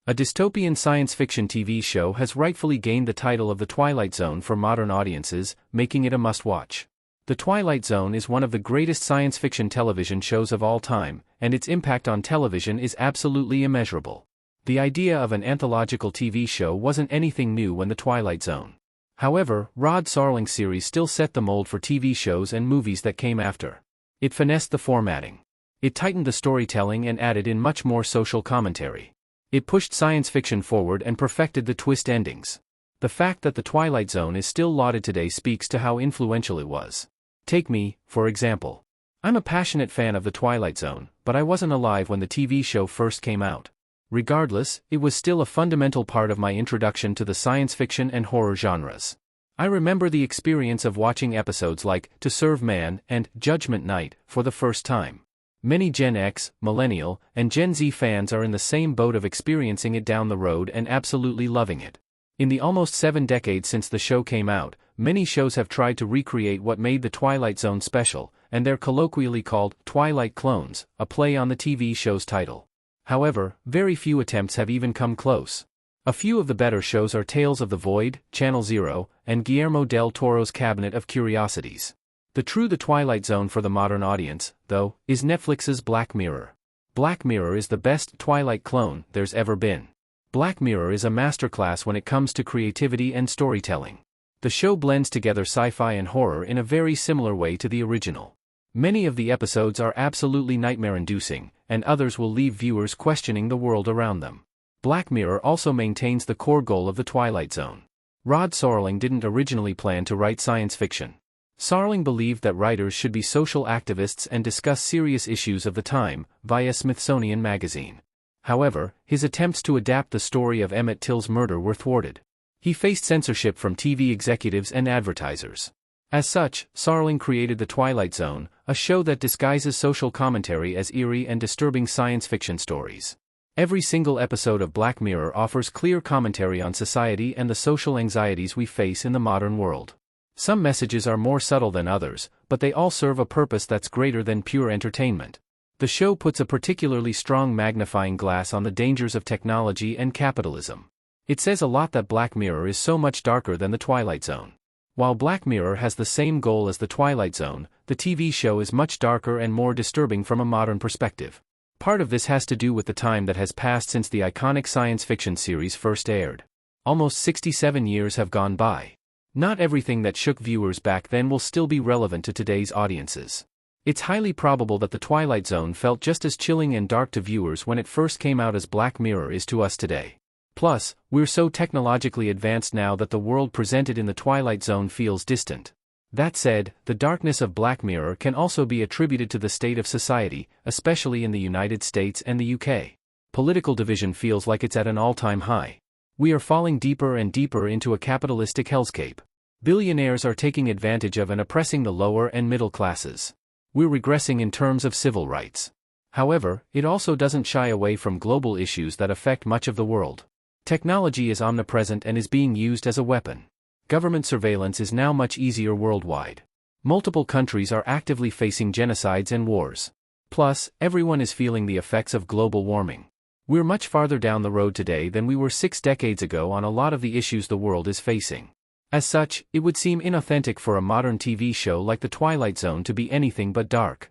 A dystopian science fiction TV show has rightfully gained the title of The Twilight Zone for modern audiences, making it a must-watch. The Twilight Zone is one of the greatest science fiction television shows of all time, and its impact on television is absolutely immeasurable. The idea of an anthological TV show wasn't anything new when The Twilight Zone. However, Rod Serling's series still set the mold for TV shows and movies that came after. It finessed the formatting. It tightened the storytelling and added in much more social commentary. It pushed science fiction forward and perfected the twist endings. The fact that The Twilight Zone is still lauded today speaks to how influential it was. Take me, for example. I'm a passionate fan of The Twilight Zone, but I wasn't alive when the TV show first came out. Regardless, it was still a fundamental part of my introduction to the science fiction and horror genres. I remember the experience of watching episodes like To Serve Man and Judgment Night for the first time. Many Gen X, Millennial, and Gen Z fans are in the same boat of experiencing it down the road and absolutely loving it. In the almost 7 decades since the show came out, many shows have tried to recreate what made The Twilight Zone special, and they're colloquially called Twilight clones, a play on the TV show's title. However, very few attempts have even come close. A few of the better shows are Tales of the Void, Channel Zero, and Guillermo del Toro's Cabinet of Curiosities. The Twilight Zone for the modern audience, though, is Netflix's Black Mirror. Black Mirror is the best Twilight clone there's ever been. Black Mirror is a masterclass when it comes to creativity and storytelling. The show blends together sci-fi and horror in a very similar way to the original. Many of the episodes are absolutely nightmare-inducing, and others will leave viewers questioning the world around them. Black Mirror also maintains the core goal of The Twilight Zone. Rod Serling didn't originally plan to write science fiction. Serling believed that writers should be social activists and discuss serious issues of the time, via Smithsonian Magazine. However, his attempts to adapt the story of Emmett Till's murder were thwarted. He faced censorship from TV executives and advertisers. As such, Serling created The Twilight Zone, a show that disguises social commentary as eerie and disturbing science fiction stories. Every single episode of Black Mirror offers clear commentary on society and the social anxieties we face in the modern world. Some messages are more subtle than others, but they all serve a purpose that's greater than pure entertainment. The show puts a particularly strong magnifying glass on the dangers of technology and capitalism. It says a lot that Black Mirror is so much darker than The Twilight Zone. While Black Mirror has the same goal as The Twilight Zone, the TV show is much darker and more disturbing from a modern perspective. Part of this has to do with the time that has passed since the iconic science fiction series first aired. Almost 67 years have gone by. Not everything that shook viewers back then will still be relevant to today's audiences. It's highly probable that The Twilight Zone felt just as chilling and dark to viewers when it first came out as Black Mirror is to us today. Plus, we're so technologically advanced now that the world presented in The Twilight Zone feels distant. That said, the darkness of Black Mirror can also be attributed to the state of society, especially in the United States and the UK. Political division feels like it's at an all-time high. We are falling deeper and deeper into a capitalistic hellscape. Billionaires are taking advantage of and oppressing the lower and middle classes. We're regressing in terms of civil rights. However, it also doesn't shy away from global issues that affect much of the world. Technology is omnipresent and is being used as a weapon. Government surveillance is now much easier worldwide. Multiple countries are actively facing genocides and wars. Plus, everyone is feeling the effects of global warming. We're much farther down the road today than we were 6 decades ago on a lot of the issues the world is facing. As such, it would seem inauthentic for a modern TV show like The Twilight Zone to be anything but dark.